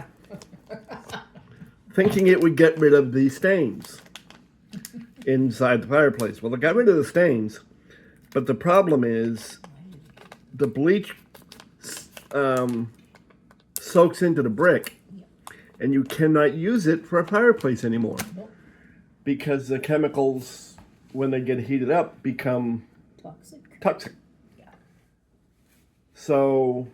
[SPEAKER 1] thinking it would get rid of the stains inside the fireplace. Well, it got rid of the stains, but the problem is the bleach soaks into the brick, and you cannot use it for a fireplace anymore because the chemicals, when they get heated up, become toxic.
[SPEAKER 2] Yeah.
[SPEAKER 1] So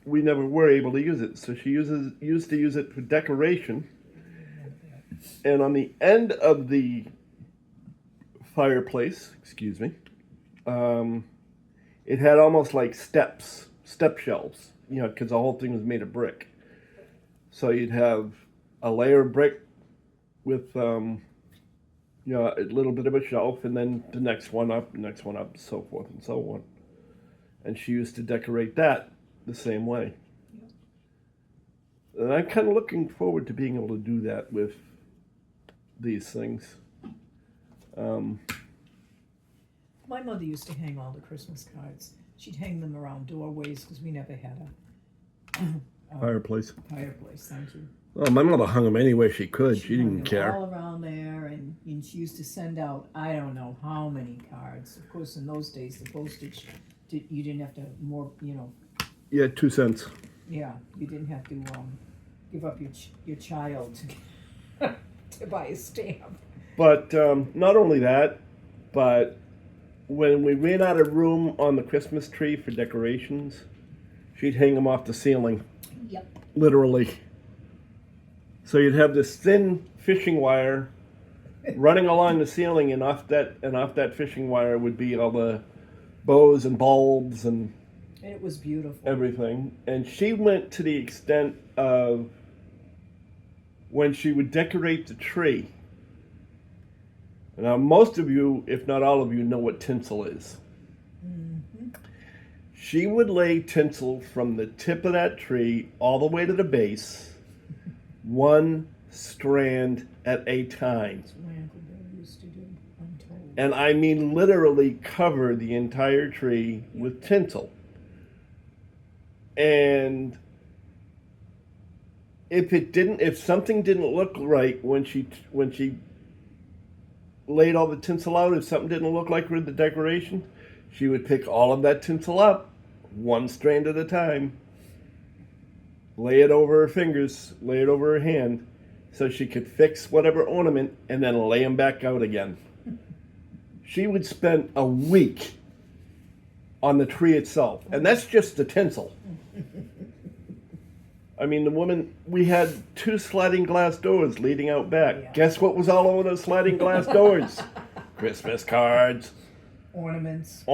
[SPEAKER 1] we never were able to use it. So she used to use it for decoration. And on the end of the fireplace, it had almost like step shelves, because the whole thing was made of brick. So you'd have a layer of brick with, a little bit of a shelf, and then the next one up, so forth and so on. And she used to decorate that the same way. And I'm kind of looking forward to being able to do that with these things.
[SPEAKER 2] My mother used to hang all the Christmas cards. She'd hang them around doorways because we never had a
[SPEAKER 1] Fireplace.
[SPEAKER 2] fireplace. Thank you.
[SPEAKER 1] Well, my mother hung them any way she could. She
[SPEAKER 2] hung
[SPEAKER 1] didn't
[SPEAKER 2] them
[SPEAKER 1] care.
[SPEAKER 2] all around there, and she used to send out I don't know how many cards. Of course, in those days, the postage you didn't have to
[SPEAKER 1] Yeah, 2 cents.
[SPEAKER 2] Yeah, you didn't have to give up your child to buy a stamp.
[SPEAKER 1] But not only that, but when we ran out of room on the Christmas tree for decorations, she'd hang them off the ceiling.
[SPEAKER 2] Yep.
[SPEAKER 1] Literally. So you'd have this thin fishing wire running along the ceiling, and off that fishing wire would be all the bows and bulbs and
[SPEAKER 2] it was beautiful.
[SPEAKER 1] Everything. And she went to the extent of when she would decorate the tree. Now, most of you, if not all of you, know what tinsel is.
[SPEAKER 2] Mm-hmm.
[SPEAKER 1] She would lay tinsel from the tip of that tree all the way to the base, one strand at a time.
[SPEAKER 2] That's what my Uncle Bill used to do, I'm told.
[SPEAKER 1] And I mean literally cover the entire tree with tinsel. And if something didn't look right when she laid all the tinsel out, if something didn't look like with the decoration, she would pick all of that tinsel up, one strand at a time, lay it over her fingers, lay it over her hand, so she could fix whatever ornament and then lay them back out again. She would spend a week on the tree itself, and that's just the tinsel. I mean, the woman, we had 2 sliding glass doors leading out back.
[SPEAKER 2] Yeah.
[SPEAKER 1] Guess what was all over those sliding glass doors? Christmas cards,
[SPEAKER 2] Ornaments.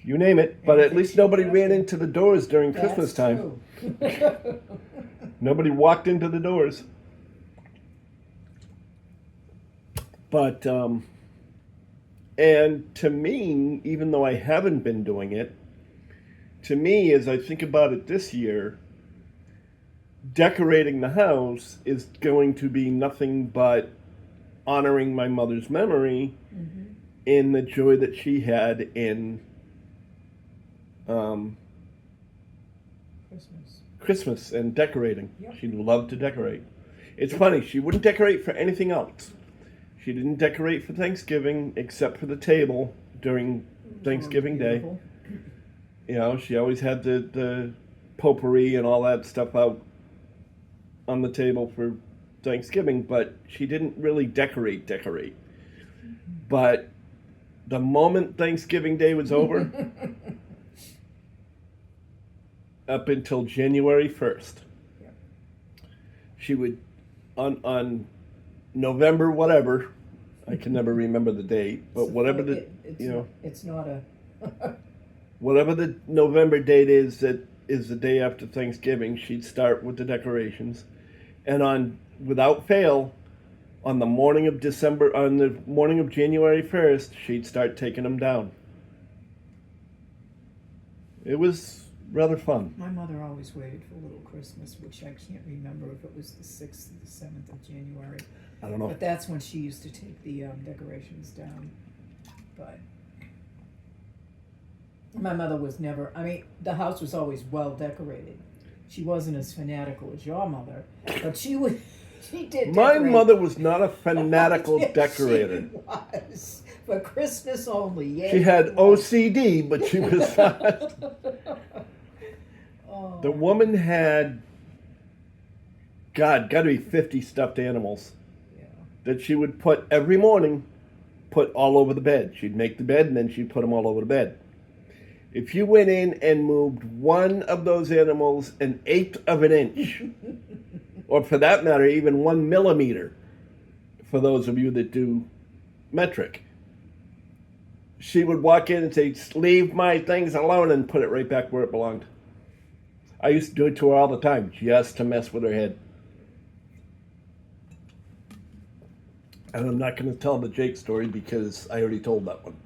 [SPEAKER 1] you name it. But at least nobody ran into the doors during Christmas time.
[SPEAKER 2] True.
[SPEAKER 1] Nobody walked into the doors. But, and to me, even though I haven't been doing it, to me, as I think about it this year, decorating the house is going to be nothing but honoring my mother's memory in the joy that she had in Christmas and decorating.
[SPEAKER 2] Yep.
[SPEAKER 1] She loved to decorate. It's funny, she wouldn't decorate for anything else. She didn't decorate for Thanksgiving except for the table during Thanksgiving Day. You know, she always had the potpourri and all that stuff out on the table for Thanksgiving, but she didn't really decorate. But the moment Thanksgiving Day was over, up until January 1st, she would, on November whatever, I can never remember the date, but whatever
[SPEAKER 2] it's not a
[SPEAKER 1] whatever the November date is, that is the day after Thanksgiving, she'd start with the decorations. And without fail, on the morning of January 1st, she'd start taking them down. It was rather fun.
[SPEAKER 2] My mother always waited for Little Christmas, which I can't remember if it was the 6th or the 7th of January.
[SPEAKER 1] I don't know.
[SPEAKER 2] But that's when she used to take the decorations down. But my mother was never, I mean, the house was always well decorated. She wasn't as fanatical as your mother, but she did
[SPEAKER 1] My
[SPEAKER 2] decorate.
[SPEAKER 1] mother was not a fanatical
[SPEAKER 2] Yes,
[SPEAKER 1] decorator.
[SPEAKER 2] She was. For Christmas only, yeah.
[SPEAKER 1] She had OCD, but she was not.
[SPEAKER 2] Oh.
[SPEAKER 1] The woman had, got to be 50 stuffed animals that she would put every morning, put all over the bed. She'd make the bed and then she'd put them all over the bed. If you went in and moved one of those animals 1/8 of an inch, or for that matter, even 1 millimeter, for those of you that do metric, she would walk in and say, "Leave my things alone," and put it right back where it belonged. I used to do it to her all the time, just to mess with her head. And I'm not going to tell the Jake story because I already told that one.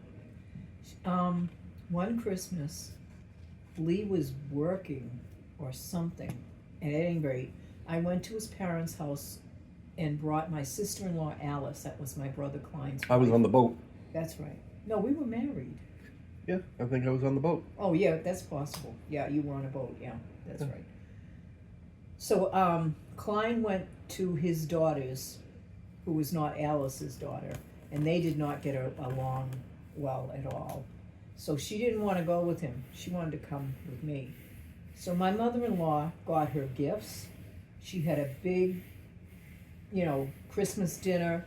[SPEAKER 2] One Christmas, Lee was working or something. At any rate, I went to his parents' house and brought my sister-in-law Alice. That was my brother Klein's wife.
[SPEAKER 1] I was on the boat.
[SPEAKER 2] That's right. No, we were married.
[SPEAKER 1] Yeah, I think I was on the boat.
[SPEAKER 2] Oh, yeah, that's possible. Yeah, you were on a boat. Yeah, that's right. So Klein went to his daughter's, who was not Alice's daughter, and they did not get along well at all. So she didn't want to go with him. She wanted to come with me. So my mother-in-law got her gifts. She had a big, Christmas dinner,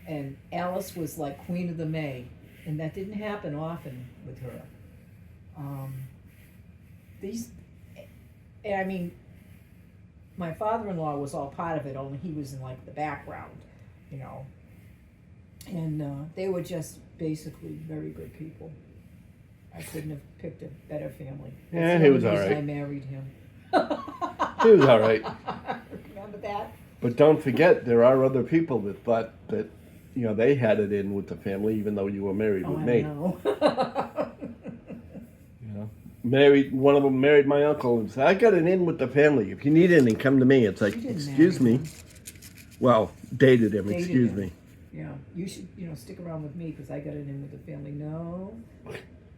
[SPEAKER 2] and Alice was like Queen of the May, and that didn't happen often with her. My father-in-law was all part of it, only he was in like the background, and they were just basically very good people. I couldn't have picked a better family.
[SPEAKER 1] Yeah, he was all right.
[SPEAKER 2] I married him.
[SPEAKER 1] He was all right.
[SPEAKER 2] Remember that?
[SPEAKER 1] But don't forget, there are other people that thought that, they had it in with the family, even though you were married with me.
[SPEAKER 2] I know.
[SPEAKER 1] One of them married my uncle and said, "I got it in with the family. If you need anything, come to me." It's like, excuse me. Well, dated him, excuse me.
[SPEAKER 2] Yeah, you should, stick around with me because I got it in with the family. No,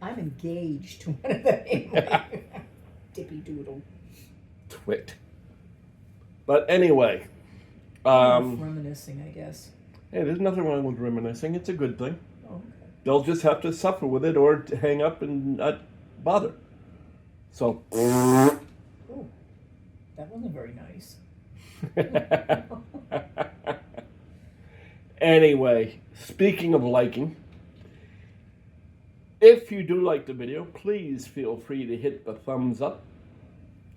[SPEAKER 2] I'm engaged to one of them. Dippy doodle.
[SPEAKER 1] Twit. But anyway,
[SPEAKER 2] Reminiscing, I guess.
[SPEAKER 1] hey, there's nothing wrong with reminiscing. It's a good thing.
[SPEAKER 2] Oh, okay.
[SPEAKER 1] They'll just have to suffer with it or hang up and not bother. So.
[SPEAKER 2] Oh, that wasn't very nice.
[SPEAKER 1] Anyway, speaking of liking, if you do like the video, please feel free to hit the thumbs up.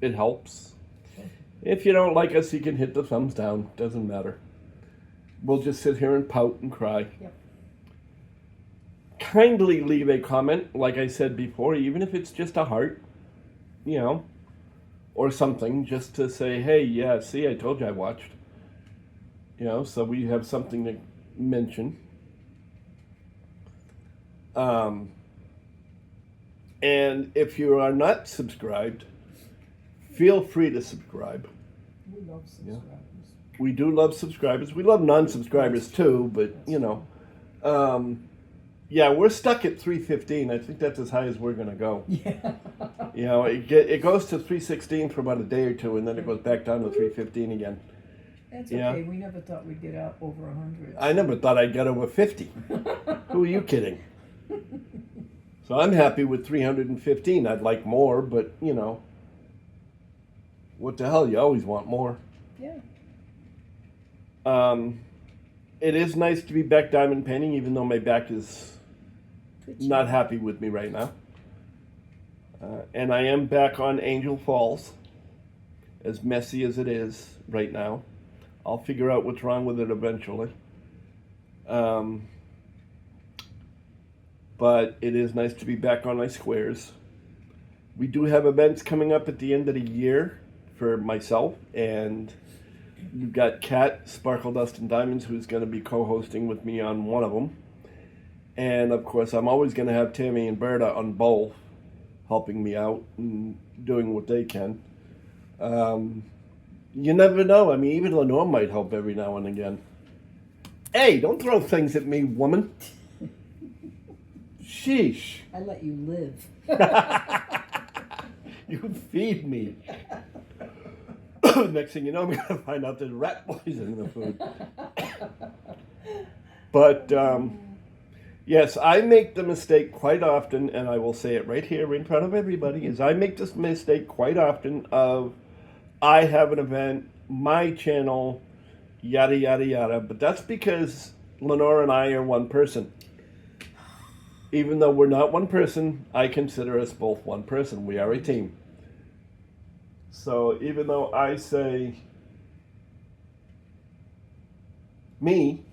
[SPEAKER 1] It helps. If you don't like us, you can hit the thumbs down. Doesn't matter. We'll just sit here and pout and cry.
[SPEAKER 2] Yep.
[SPEAKER 1] Kindly leave a comment, like I said before, even if it's just a heart, you know, or something, just to say, hey, yeah, see, I told you I watched. You know, so we have something to mention. And if you are not subscribed, feel free to subscribe.
[SPEAKER 2] We love subscribers.
[SPEAKER 1] We do love subscribers. We love non-subscribers too, but you know, yeah, we're stuck at 315. I think that's as high as we're gonna go.
[SPEAKER 2] Yeah.
[SPEAKER 1] You know, it goes to 316 for about a day or two, and then it goes back down to 315 again.
[SPEAKER 2] That's
[SPEAKER 1] Yeah.
[SPEAKER 2] okay. We never thought we'd get up over 100.
[SPEAKER 1] I never thought I'd get over 50. Who are you kidding? So I'm happy with 315. I'd like more, but you know, what the hell? You always want more.
[SPEAKER 2] Yeah.
[SPEAKER 1] It is nice to be back diamond painting, even though my back is
[SPEAKER 2] Twitchy.
[SPEAKER 1] not happy with me right now. And I am back on Angel Falls, as messy as it is right now. I'll figure out what's wrong with it eventually. But it is nice to be back on my squares. We do have events coming up at the end of the year for myself, and we've got Kat, Sparkle Dust and Diamonds, who's going to be co-hosting with me on one of them. And of course, I'm always going to have Tammy and Berta on both, helping me out and doing what they can. You never know. I mean, even Lenore might help every now and again. Hey, don't throw things at me, woman. Sheesh.
[SPEAKER 2] I let you live.
[SPEAKER 1] You feed me. Next thing you know, I'm going to find out there's rat poison in the food. But, yes, I make the mistake quite often, and I will say it right here in front of everybody, is I make this mistake quite often of I have an event, my channel, yada, yada, yada. But that's because Lenore and I are one person. Even though we're not one person, I consider us both one person. We are a team. So even though I say me,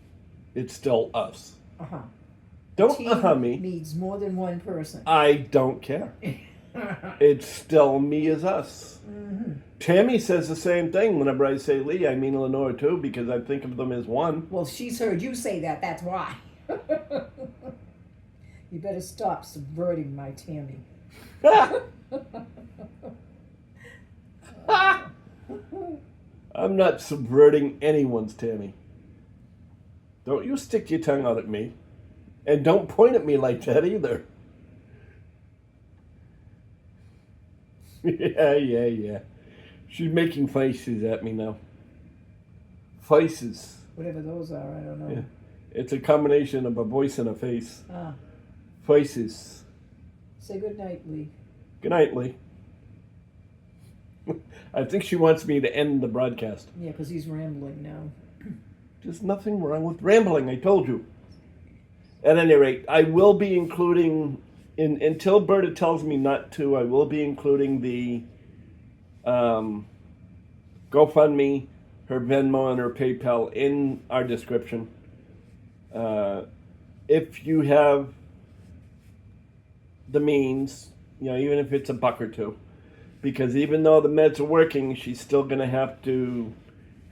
[SPEAKER 1] it's still us.
[SPEAKER 2] Uh-huh.
[SPEAKER 1] Don't
[SPEAKER 2] Team
[SPEAKER 1] me.
[SPEAKER 2] needs more than one person.
[SPEAKER 1] I don't care. It's still me as us.
[SPEAKER 2] Mm-hmm.
[SPEAKER 1] Tammy says the same thing whenever I say Lee. I mean Lenore too, because I think of them as one.
[SPEAKER 2] Well, she's heard you say that. That's why. You better stop subverting my Tammy.
[SPEAKER 1] I'm not subverting anyone's Tammy. Don't you stick your tongue out at me. And don't point at me like that either. Yeah. She's making faces at me now. Faces.
[SPEAKER 2] Whatever those are, I don't know.
[SPEAKER 1] Yeah. It's a combination of a voice and a face.
[SPEAKER 2] Ah.
[SPEAKER 1] Faces.
[SPEAKER 2] Say good night, Lee.
[SPEAKER 1] Good night, Lee. I think she wants me to end the broadcast.
[SPEAKER 2] Yeah, because he's rambling now.
[SPEAKER 1] There's nothing wrong with rambling, I told you. At any rate, I will be including, until Berta tells me not to, I will be including the GoFundMe, her Venmo, and her PayPal in our description. If you have the means, you know, even if it's $1 or $2, because even though the meds are working, she's still going to have to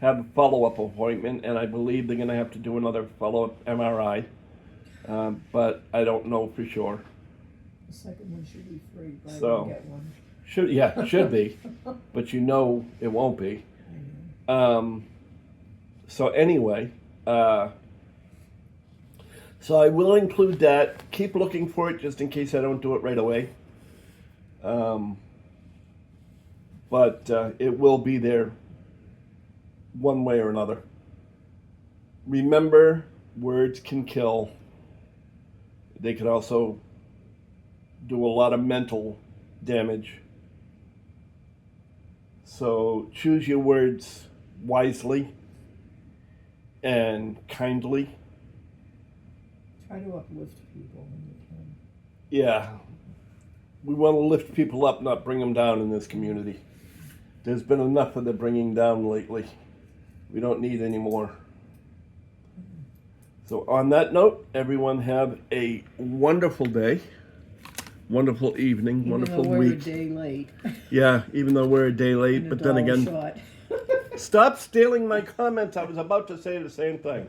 [SPEAKER 1] have a follow-up appointment, and I believe they're going to have to do another follow-up MRI, but I don't know for sure.
[SPEAKER 2] The second one should be free, but I
[SPEAKER 1] So,
[SPEAKER 2] didn't get one.
[SPEAKER 1] Should be, but you know it won't be.
[SPEAKER 2] I know.
[SPEAKER 1] So anyway, so I will include that. Keep looking for it just in case I don't do it right away. but it will be there one way or another. Remember, words can kill. They can also do a lot of mental damage. So choose your words wisely and kindly.
[SPEAKER 2] Try to uplift people when you can.
[SPEAKER 1] Yeah, we want to lift people up, not bring them down in this community. There's been enough of the bringing down lately. We don't need any more. So on that note, everyone have a wonderful day, wonderful evening,
[SPEAKER 2] Even
[SPEAKER 1] wonderful
[SPEAKER 2] though we're
[SPEAKER 1] week.
[SPEAKER 2] a day late.
[SPEAKER 1] Yeah, even though we're a day late,
[SPEAKER 2] And
[SPEAKER 1] but then again,
[SPEAKER 2] short.
[SPEAKER 1] stop stealing my comments. I was about to say the same thing.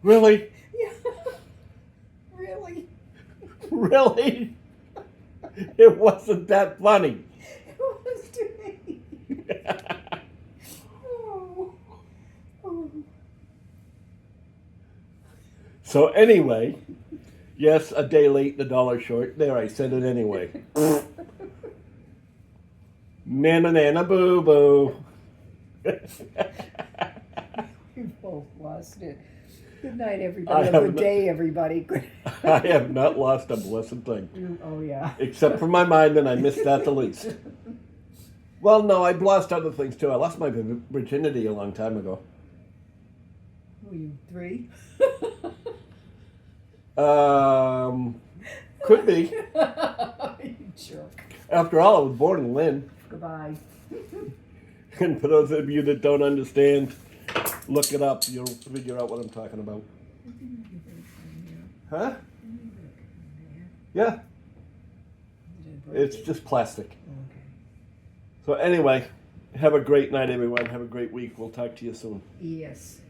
[SPEAKER 1] Really?
[SPEAKER 2] Yeah. Really?
[SPEAKER 1] Really? It wasn't that funny.
[SPEAKER 2] It was to me. Oh. Oh.
[SPEAKER 1] So anyway, yes, a day late, a dollar short. There, I said it anyway. Nana nana boo boo.
[SPEAKER 2] We both lost it. Good night, everybody. Good day, everybody.
[SPEAKER 1] I have not lost a blessed thing.
[SPEAKER 2] Oh, yeah.
[SPEAKER 1] Except for my mind, and I missed that the least. Well, no, I've lost other things too. I lost my virginity a long time ago.
[SPEAKER 2] Were you 3?
[SPEAKER 1] Could be.
[SPEAKER 2] You jerk.
[SPEAKER 1] After all, I was born in Lynn.
[SPEAKER 2] Goodbye.
[SPEAKER 1] And for those of you that don't understand, look it up. You'll figure out what I'm talking about. Huh? Yeah. It's just plastic.
[SPEAKER 2] Okay.
[SPEAKER 1] So anyway, have a great night, everyone. Have a great week. We'll talk to you soon.
[SPEAKER 2] Yes.